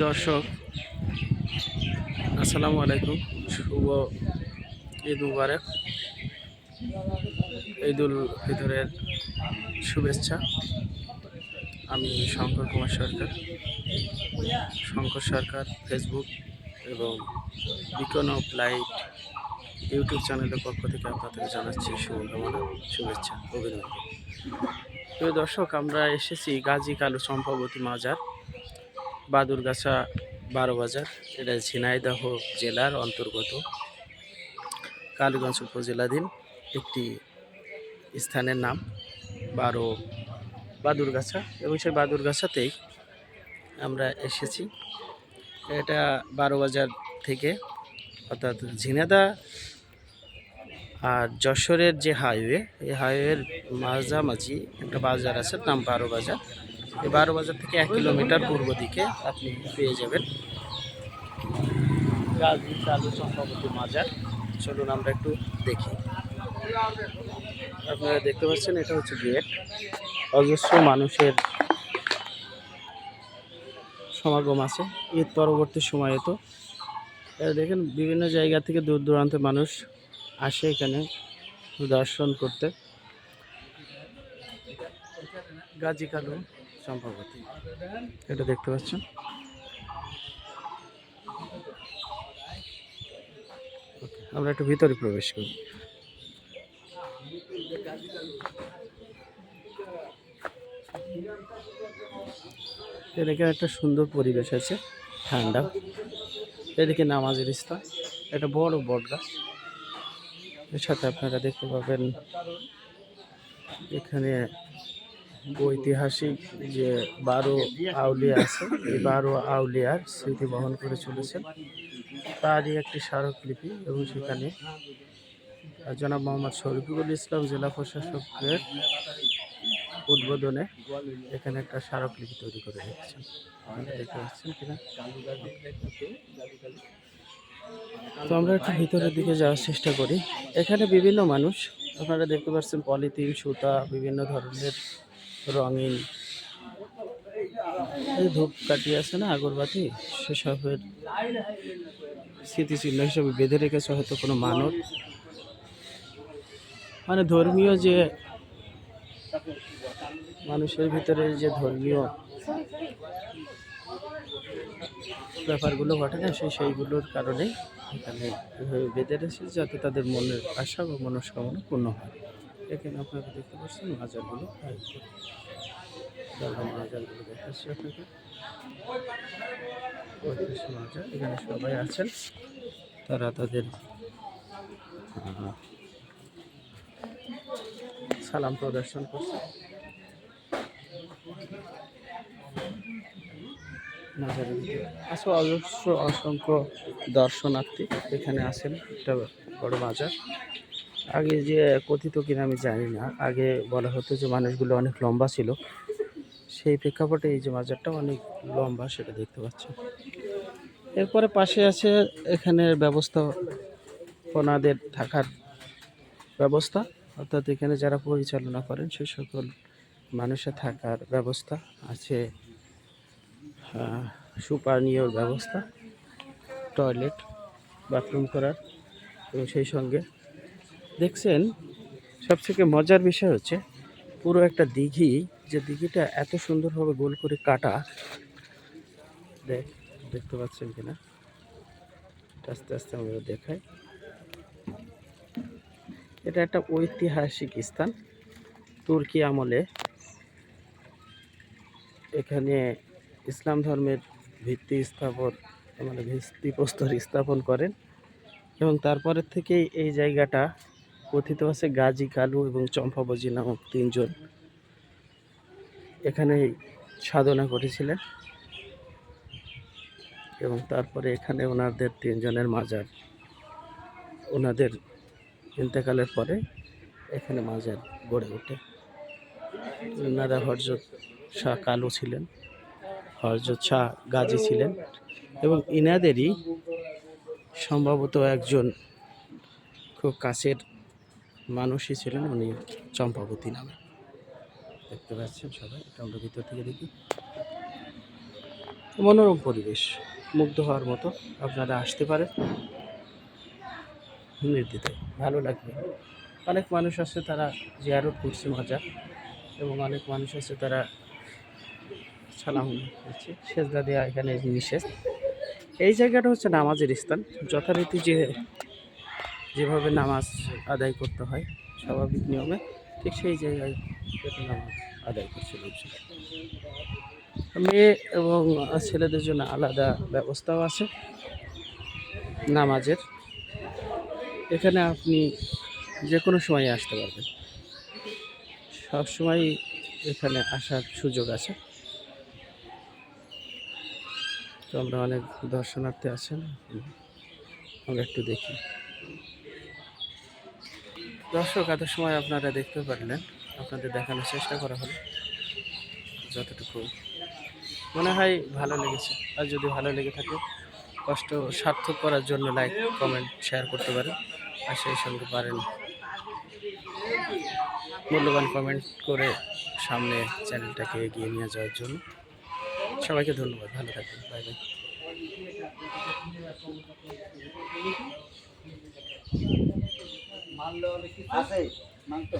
দর্শক, আসসালামু আলাইকুম। শুভ ঈদ মুবারক, ঈদুল ফিতরের শুভেচ্ছা। আমি শঙ্কর কুমার সরকার, শঙ্কর সরকার ফেসবুক এবং বিকন অফ লাইট ইউটিউব চ্যানেলের পক্ষ থেকে আপনাদের জানাচ্ছি শুভকামনা, শুভেচ্ছা, অভিনন্দন। প্রিয় দর্শক, আমরা এসেছি গাজী কালু চম্পাবতী মাজার, বাদুরগাছা 12 বাজার। এটা ঝিনাইদহ জেলার অন্তর্গত কালীগঞ্জ উপজেলাধীন একটি স্থানের নাম বাদুরগাছা, এবং সেই বাদুরগাছাতেই আমরা এসেছি। এটা 12 বাজার থেকে, অর্থাৎ ঝিনাইদহ আর যশোরের যে হাইওয়ে, এই হাইওয়ের মাঝামাঝি একটা বাজার আছে, নাম 12 বাজার। এই 12 বাজার থেকে 1 কিলোমিটার পূর্ব দিকে আপনি পেয়ে যাবেন গাজী কালু চম্পাবতী মাজার। চলুন আমরা একটু দেখি। আপনারা দেখতে পাচ্ছেন, এটা হচ্ছে গেট। অজস্র মানুষের সমাগম আছে ঈদ পরবর্তী সময়ে। তো দেখেন, বিভিন্ন জায়গা থেকে দূর দূরান্তে মানুষ আসে এখানে দর্শন করতে। গাজী কালু চম্পাবতী, এটা দেখতে পাচ্ছেন। আমরা একটু ভিতরে প্রবেশ করি। এদিকে একটা সুন্দর পরিবেশ আছে, ঠান্ডা। এদিকে নামাজের স্থান, একটা বড় বট গাছ। এর সাথে আপনারা দেখতে পাবেন এখানে ঐতিহাসিক যে 12 আউলিয়া আছে, এই 12 আউলিয়ার স্মৃতি বহন করে চলেছেন, তারই একটি স্মারকলিপি। এবং সেখানে জনাব মোহাম্মদ শরীফুল ইসলাম জেলা প্রশাসকের উদ্বোধনে এখানে একটা স্মারকলিপি তৈরি করে রেখেছেন। দেখতে পাচ্ছেন কিনা? তো আমরা একটু ভিতরের দিকে যাওয়ার চেষ্টা করি। এখানে বিভিন্ন মানুষ, আপনারা দেখতে পাচ্ছেন, পলিথিন, সুতা, বিভিন্ন ধরনের রঙিন এই ধূপকাঠি আছে না, আগরবাতি, সেসবের স্মৃতিচিহ্ন হিসেবে বেঁধে রেখেছে হয়তো কোনো মানত, মানে ধর্মীয় যে মানুষের ভিতরে যে ধর্মীয় ব্যাপারগুলো ঘটে না, সেইগুলোর কারণে এখানে বেঁধে রেখেছে, যাতে তাদের মনের আশা বা মনস্কামনা পূর্ণ হয়। এখানে আপনারা দেখতে পাচ্ছেন মাজারগুলো, মাজারগুলো দেখাচ্ছি আপনাকে। মাজার, এখানে সবাই আছেন, তারা তাদের সালাম প্রদর্শন করছে। মাজারের ভিতরে আছে অজস্র অসংখ্য দর্শনার্থী এখানে আছেন। একটা বড় মাজার। আগে যে কথিত কিনা আমি জানি না, আগে বলা হতো যে মানুষগুলো অনেক লম্বা ছিল, সেই প্রেক্ষাপটে এই যে মাজারটা অনেক লম্বা, সেটা দেখতে পাচ্ছেন। এরপরে পাশে আছে এখানের ব্যবস্থা, ওনাদের থাকার ব্যবস্থা, অর্থাৎ এখানে যারা পরিচালনা করেন সে সকল মানুষের থাকার ব্যবস্থা আছে, সুপানীয় ব্যবস্থা, টয়লেট, বাথরুম করার। এবং সেই সঙ্গে দেখছেন, সবথেকে মজার বিষয় হচ্ছে পুরো একটা দিঘি, যে দিঘিটা এত সুন্দরভাবে গোল করে কাটা। দেখতে পাচ্ছেন কিনা, আস্তে আস্তে আমরা দেখাই। এটা একটা ঐতিহাসিক স্থান। তুর্কি আমলে এখানে ইসলাম ধর্মের ভিত্তিপ্রস্তর স্থাপন করেন, এবং তারপরের থেকেই এই জায়গাটা কথিত আছে গাজী কালু এবং চম্পাবতী নামক 3 জন এখানে সাধনা করেছিলেন, এবং তারপরে এখানে ওনাদের 3 জনের মাজার, ওনাদের ইন্তেকালের পরে এখানে মাজার গড়ে ওঠে। ওনারা হযরত শাহ কালু ছিলেন, হযরত শাহ গাজী ছিলেন, এবং ইনাদেরই সম্ভবত একজন খুব কাছের মানুষই ছিলেন, উনি চম্পাবতী নামে। দেখতে পাচ্ছেন সবাই, এটা আমরা ভিতর থেকে দেখি। মনোরম পরিবেশ, মুগ্ধ হওয়ার মতো। আপনারা আসতে পারেন নির্দ্বিধায়, ভালো লাগবে। অনেক মানুষ আছে তারা জিয়ারত করছে মজা, এবং অনেক মানুষ আছে তারা সালাম করছে। সেজদা দেওয়া এখানে নিষেধ। এই জায়গাটা হচ্ছে নামাজের স্থান। যথারীতি যেভাবে নামাজ আদায় করতে হয় স্বাভাবিক নিয়মে, ঠিক সেই জায়গায় নামাজ আদায় করছে লোকজন। মেয়ে এবং ছেলেদের জন্য আলাদা ব্যবস্থাও আছে নামাজের। এখানে আপনি যে কোনো সময় আসতে পারবেন, সবসময় এখানে আসার সুযোগ আছে। তো আমরা অনেক দর্শনার্থী আছেন, আমরা একটু দেখি। দর্শক এত সময় আপনারা দেখতে পারলেন, আপনাদের দেখানোর চেষ্টা করা হলো যতটুকু মনে হয় ভালো লেগেছে। আর যদি ভালো লেগে থাকে, কষ্ট সার্থক করার জন্য লাইক কমেন্ট শেয়ার করতে পারেন, আর সেই সঙ্গে পারেন মূল্যবান কমেন্ট করে সামনে চ্যানেলটাকে এগিয়ে নিয়ে যাওয়ার জন্য। সবাইকে ধন্যবাদ, ভালো থাকবেন, বাই বাই। আছে মাংস